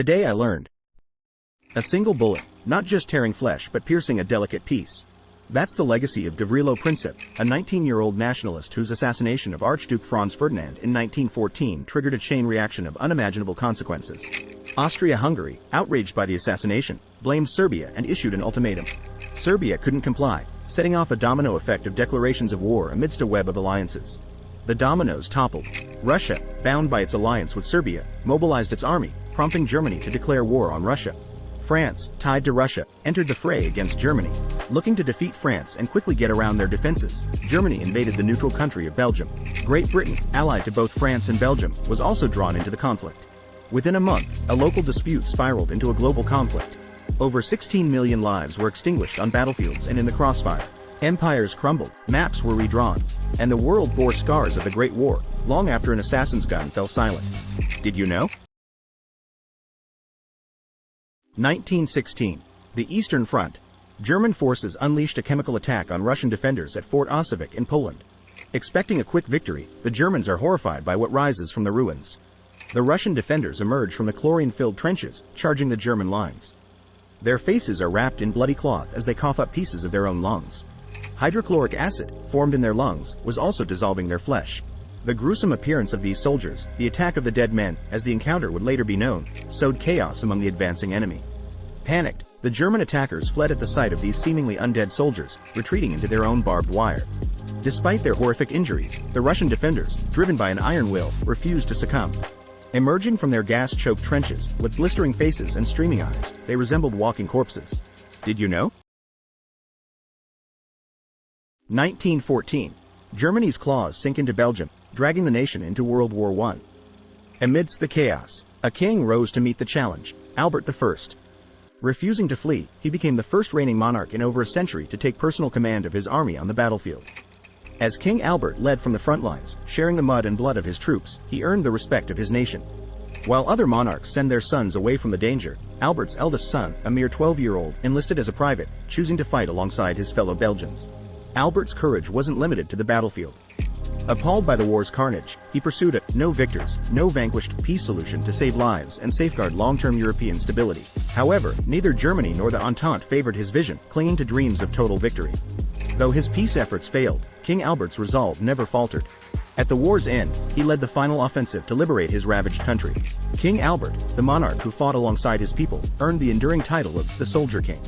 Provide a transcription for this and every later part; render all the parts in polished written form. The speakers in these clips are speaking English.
Today I learned. A single bullet, not just tearing flesh but piercing a delicate piece. That's the legacy of Gavrilo Princip, a 19-year-old nationalist whose assassination of Archduke Franz Ferdinand in 1914 triggered a chain reaction of unimaginable consequences. Austria-Hungary, outraged by the assassination, blamed Serbia and issued an ultimatum. Serbia couldn't comply, setting off a domino effect of declarations of war amidst a web of alliances. The dominoes toppled. Russia, bound by its alliance with Serbia, mobilized its army, prompting Germany to declare war on Russia. France, tied to Russia, entered the fray against Germany. Looking to defeat France and quickly get around their defenses, Germany invaded the neutral country of Belgium. Great Britain, allied to both France and Belgium, was also drawn into the conflict. Within a month, a local dispute spiraled into a global conflict. Over 16 million lives were extinguished on battlefields and in the crossfire. Empires crumbled, maps were redrawn, and the world bore scars of the Great War, long after an assassin's gun fell silent. Did you know? 1916. The Eastern Front. German forces unleashed a chemical attack on Russian defenders at Fort Ossowiec in Poland. Expecting a quick victory, the Germans are horrified by what rises from the ruins. The Russian defenders emerge from the chlorine-filled trenches, charging the German lines. Their faces are wrapped in bloody cloth as they cough up pieces of their own lungs. Hydrochloric acid, formed in their lungs, was also dissolving their flesh. The gruesome appearance of these soldiers, the attack of the dead men, as the encounter would later be known, sowed chaos among the advancing enemy. Panicked, the German attackers fled at the sight of these seemingly undead soldiers, retreating into their own barbed wire. Despite their horrific injuries, the Russian defenders, driven by an iron will, refused to succumb. Emerging from their gas-choked trenches, with blistering faces and streaming eyes, they resembled walking corpses. Did you know? 1914. Germany's claws sink into Belgium, dragging the nation into World War I. Amidst the chaos, a king rose to meet the challenge, Albert I. Refusing to flee, he became the first reigning monarch in over a century to take personal command of his army on the battlefield. As King Albert led from the front lines, sharing the mud and blood of his troops, he earned the respect of his nation. While other monarchs send their sons away from the danger, Albert's eldest son, a mere 12-year-old, enlisted as a private, choosing to fight alongside his fellow Belgians. Albert's courage wasn't limited to the battlefield. Appalled by the war's carnage, he pursued a no victors, no vanquished peace solution to save lives and safeguard long-term European stability. However, neither Germany nor the Entente favored his vision, clinging to dreams of total victory. Though his peace efforts failed, King Albert's resolve never faltered. At the war's end, he led the final offensive to liberate his ravaged country. King Albert, the monarch who fought alongside his people, earned the enduring title of the Solider King.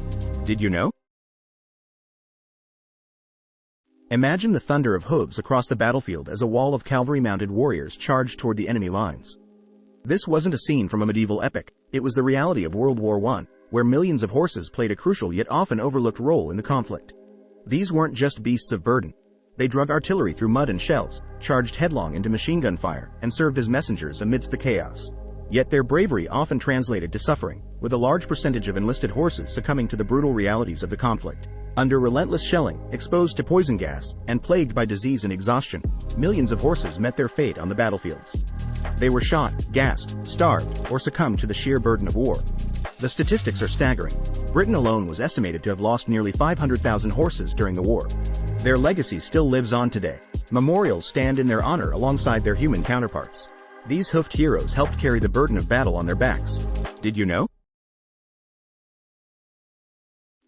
Did you know? Imagine the thunder of hooves across the battlefield as a wall of cavalry-mounted warriors charged toward the enemy lines. This wasn't a scene from a medieval epic, it was the reality of World War I, where millions of horses played a crucial yet often overlooked role in the conflict. These weren't just beasts of burden. They drug artillery through mud and shells, charged headlong into machine gun fire, and served as messengers amidst the chaos. Yet their bravery often translated to suffering, with a large percentage of enlisted horses succumbing to the brutal realities of the conflict. Under relentless shelling, exposed to poison gas, and plagued by disease and exhaustion, millions of horses met their fate on the battlefields. They were shot, gassed, starved, or succumbed to the sheer burden of war. The statistics are staggering. Britain alone was estimated to have lost nearly 500,000 horses during the war. Their legacy still lives on today. Memorials stand in their honor alongside their human counterparts. These hoofed heroes helped carry the burden of battle on their backs. Did you know?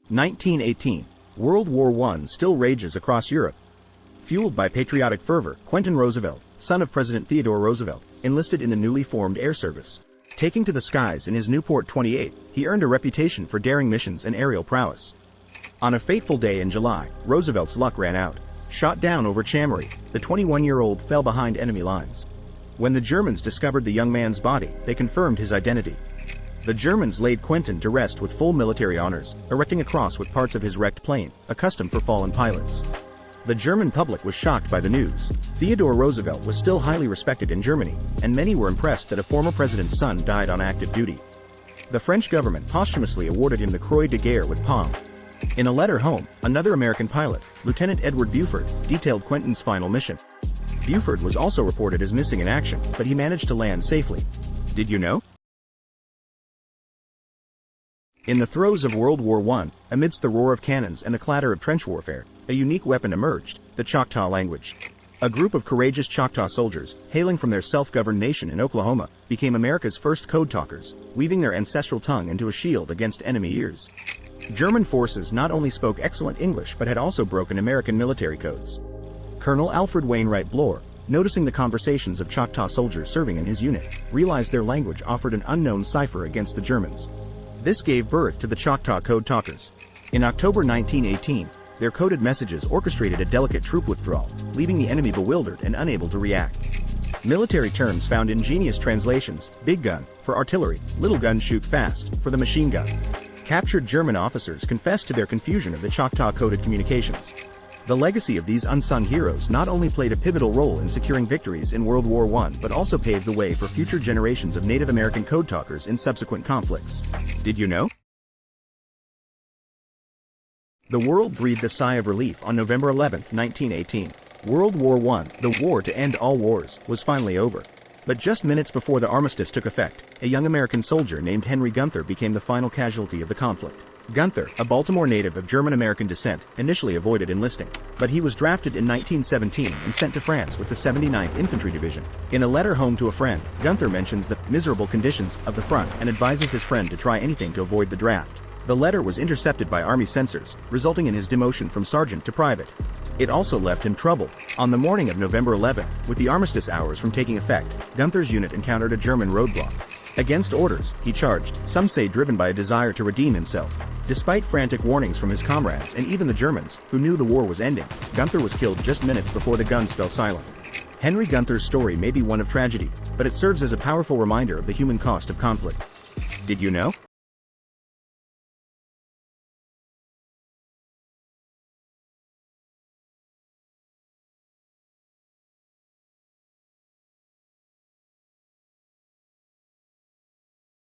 1918. World War I still rages across Europe. Fueled by patriotic fervor, Quentin Roosevelt, son of President Theodore Roosevelt, enlisted in the newly formed air service. Taking to the skies in his Newport 28, he earned a reputation for daring missions and aerial prowess. On a fateful day in July, Roosevelt's luck ran out. Shot down over Chambery, the 21-year-old fell behind enemy lines. When the Germans discovered the young man's body, they confirmed his identity. The Germans laid Quentin to rest with full military honors, erecting a cross with parts of his wrecked plane, a custom for fallen pilots. The German public was shocked by the news. Theodore Roosevelt was still highly respected in Germany, and many were impressed that a former president's son died on active duty. The French government posthumously awarded him the Croix de Guerre with palm. In a letter home, another American pilot, Lieutenant Edward Buford, detailed Quentin's final mission. Buford was also reported as missing in action, but he managed to land safely. Did you know? In the throes of World War I, amidst the roar of cannons and the clatter of trench warfare, a unique weapon emerged, the Choctaw language. A group of courageous Choctaw soldiers, hailing from their self-governed nation in Oklahoma, became America's first code talkers, weaving their ancestral tongue into a shield against enemy ears. German forces not only spoke excellent English but had also broken American military codes. Colonel Alfred Wainwright Bloor, noticing the conversations of Choctaw soldiers serving in his unit, realized their language offered an unknown cipher against the Germans. This gave birth to the Choctaw Code Talkers. In October 1918, their coded messages orchestrated a delicate troop withdrawal, leaving the enemy bewildered and unable to react. Military terms found ingenious translations: big gun, for artillery; little gun shoot fast, for the machine gun. Captured German officers confessed to their confusion of the Choctaw coded communications. The legacy of these unsung heroes not only played a pivotal role in securing victories in World War I but also paved the way for future generations of Native American code talkers in subsequent conflicts. Did you know? The world breathed a sigh of relief on November 11, 1918. World War I, the war to end all wars, was finally over. But just minutes before the armistice took effect, a young American soldier named Henry Gunther became the final casualty of the conflict. Gunther, a Baltimore native of German-American descent, initially avoided enlisting, but he was drafted in 1917 and sent to France with the 79th Infantry Division. In a letter home to a friend, Gunther mentions the miserable conditions of the front and advises his friend to try anything to avoid the draft. The letter was intercepted by Army censors, resulting in his demotion from sergeant to private. It also left him troubled. On the morning of November 11, with the armistice hours from taking effect, Gunther's unit encountered a German roadblock. Against orders, he charged, some say driven by a desire to redeem himself. Despite frantic warnings from his comrades and even the Germans, who knew the war was ending, Gunther was killed just minutes before the guns fell silent. Henry Gunther's story may be one of tragedy, but it serves as a powerful reminder of the human cost of conflict. Did you know?